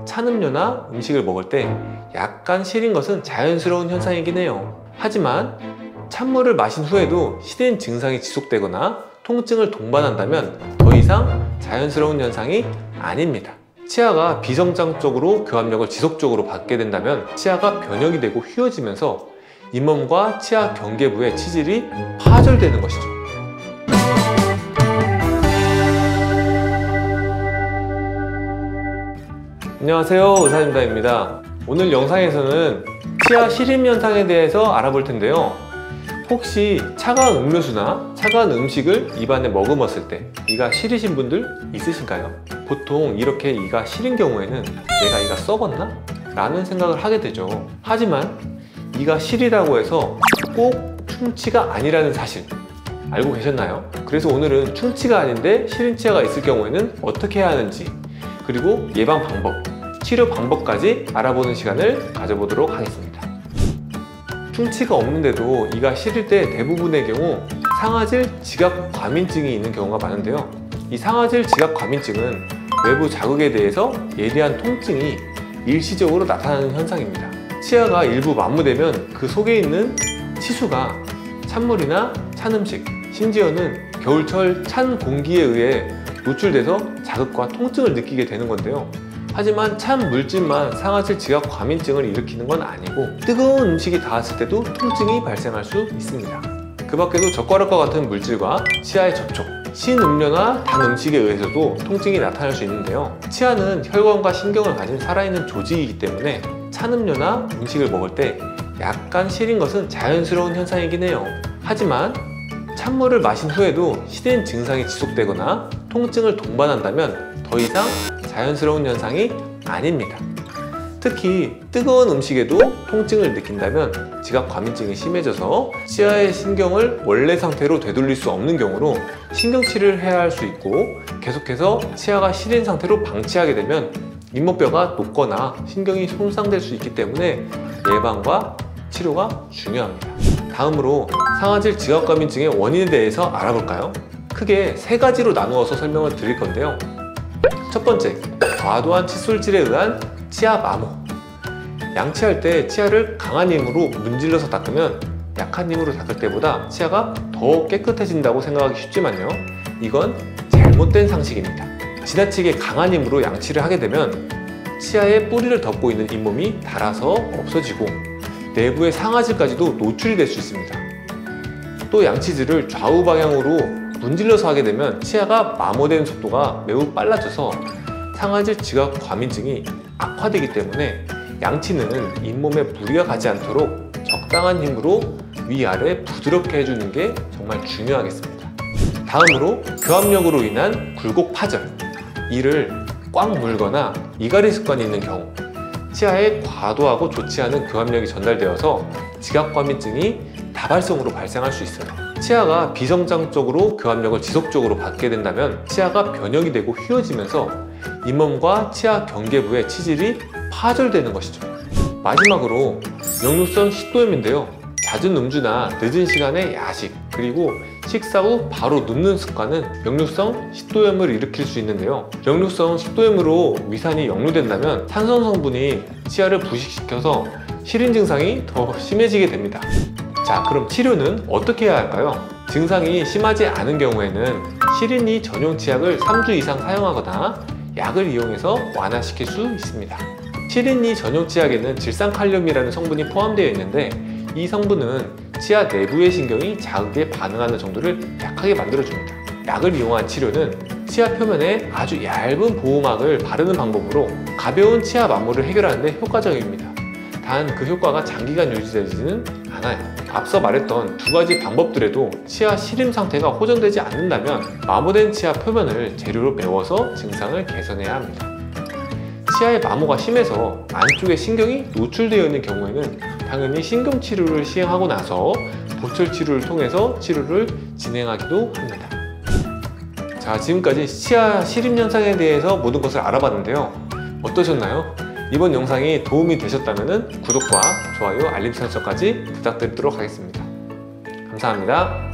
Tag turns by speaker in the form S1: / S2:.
S1: 찬 음료나 음식을 먹을 때 약간 시린 것은 자연스러운 현상이긴 해요. 하지만 찬물을 마신 후에도 시린 증상이 지속되거나 통증을 동반한다면 더 이상 자연스러운 현상이 아닙니다. 치아가 비정상적으로 교합력을 지속적으로 받게 된다면 치아가 변형이 되고 휘어지면서 잇몸과 치아 경계부의 치질이 파절되는 것이죠. 안녕하세요, 의사진단입니다. 오늘 영상에서는 치아 시림 현상에 대해서 알아볼 텐데요. 혹시 차가운 음료수나 차가운 음식을 입안에 머금었을 때 이가 시리신 분들 있으신가요? 보통 이렇게 이가 시린 경우에는 내가 이가 썩었나? 라는 생각을 하게 되죠. 하지만 이가 시리다고 해서 꼭 충치가 아니라는 사실 알고 계셨나요? 그래서 오늘은 충치가 아닌데 시린 치아가 있을 경우에는 어떻게 해야 하는지, 그리고 예방 방법, 치료 방법까지 알아보는 시간을 가져보도록 하겠습니다. 충치가 없는데도 이가 시릴 때 대부분의 경우 상아질 지각 과민증이 있는 경우가 많은데요. 이 상아질 지각 과민증은 외부 자극에 대해서 예리한 통증이 일시적으로 나타나는 현상입니다. 치아가 일부 만무되면 그 속에 있는 치수가 찬물이나 찬 음식, 심지어는 겨울철 찬 공기에 의해 노출돼서 자극과 통증을 느끼게 되는 건데요. 하지만 찬 물질만 상아질 지각 과민증을 일으키는 건 아니고 뜨거운 음식이 닿았을 때도 통증이 발생할 수 있습니다. 그 밖에도 젓가락과 같은 물질과 치아의 접촉, 신 음료나 단 음식에 의해서도 통증이 나타날 수 있는데요. 치아는 혈관과 신경을 가진 살아있는 조직이기 때문에 찬 음료나 음식을 먹을 때 약간 시린 것은 자연스러운 현상이긴 해요. 하지만 찬물을 마신 후에도 시린 증상이 지속되거나 통증을 동반한다면 더 이상 자연스러운 현상이 아닙니다. 특히 뜨거운 음식에도 통증을 느낀다면 지각 과민증이 심해져서 치아의 신경을 원래 상태로 되돌릴 수 없는 경우로 신경치료를 해야 할 수 있고, 계속해서 치아가 시린 상태로 방치하게 되면 잇몸뼈가 녹거나 신경이 손상될 수 있기 때문에 예방과 치료가 중요합니다. 다음으로 상아질 지각 과민증의 원인에 대해서 알아볼까요? 크게 세 가지로 나누어서 설명을 드릴 건데요. 첫 번째, 과도한 칫솔질에 의한 치아 마모. 양치할 때 치아를 강한 힘으로 문질러서 닦으면 약한 힘으로 닦을 때보다 치아가 더 깨끗해진다고 생각하기 쉽지만요, 이건 잘못된 상식입니다. 지나치게 강한 힘으로 양치를 하게 되면 치아의 뿌리를 덮고 있는 잇몸이 닳아서 없어지고 내부의 상아질까지도 노출이 될 수 있습니다. 또 양치질을 좌우 방향으로 문질러서 하게 되면 치아가 마모되는 속도가 매우 빨라져서 상아질 지각 과민증이 악화되기 때문에 양치는 잇몸에 무리가 가지 않도록 적당한 힘으로 위아래 부드럽게 해주는 게 정말 중요하겠습니다. 다음으로 교합력으로 인한 굴곡 파절. 이를 꽉 물거나 이갈이 습관이 있는 경우, 치아에 과도하고 좋지 않은 교합력이 전달되어서 지각 과민증이 다발성으로 발생할 수 있어요. 치아가 비정상적으로 교합력을 지속적으로 받게 된다면 치아가 변형이 되고 휘어지면서 잇몸과 치아 경계부의 치질이 파절되는 것이죠. 마지막으로 역류성 식도염인데요. 잦은 음주나 늦은 시간에 야식, 그리고 식사 후 바로 눕는 습관은 역류성 식도염을 일으킬 수 있는데요. 역류성 식도염으로 위산이 역류된다면 산성 성분이 치아를 부식시켜서 시린 증상이 더 심해지게 됩니다. 자, 그럼 치료는 어떻게 해야 할까요? 증상이 심하지 않은 경우에는 시린이 전용 치약을 3주 이상 사용하거나 약을 이용해서 완화시킬 수 있습니다. 시린이 전용 치약에는 질산칼륨이라는 성분이 포함되어 있는데 이 성분은 치아 내부의 신경이 자극에 반응하는 정도를 약하게 만들어줍니다. 약을 이용한 치료는 치아 표면에 아주 얇은 보호막을 바르는 방법으로 가벼운 치아 마모를 해결하는 데 효과적입니다. 단 그 효과가 장기간 유지되지는 않아요. 앞서 말했던 두 가지 방법들에도 치아 시림 상태가 호전되지 않는다면 마모된 치아 표면을 재료로 메워서 증상을 개선해야 합니다. 치아의 마모가 심해서 안쪽에 신경이 노출되어 있는 경우에는 당연히 신경치료를 시행하고 나서 보철치료를 통해서 치료를 진행하기도 합니다. 자, 지금까지 치아 시림 현상에 대해서 모든 것을 알아봤는데요. 어떠셨나요? 이번 영상이 도움이 되셨다면 구독과 좋아요, 알림 설정까지 부탁드리도록 하겠습니다. 감사합니다.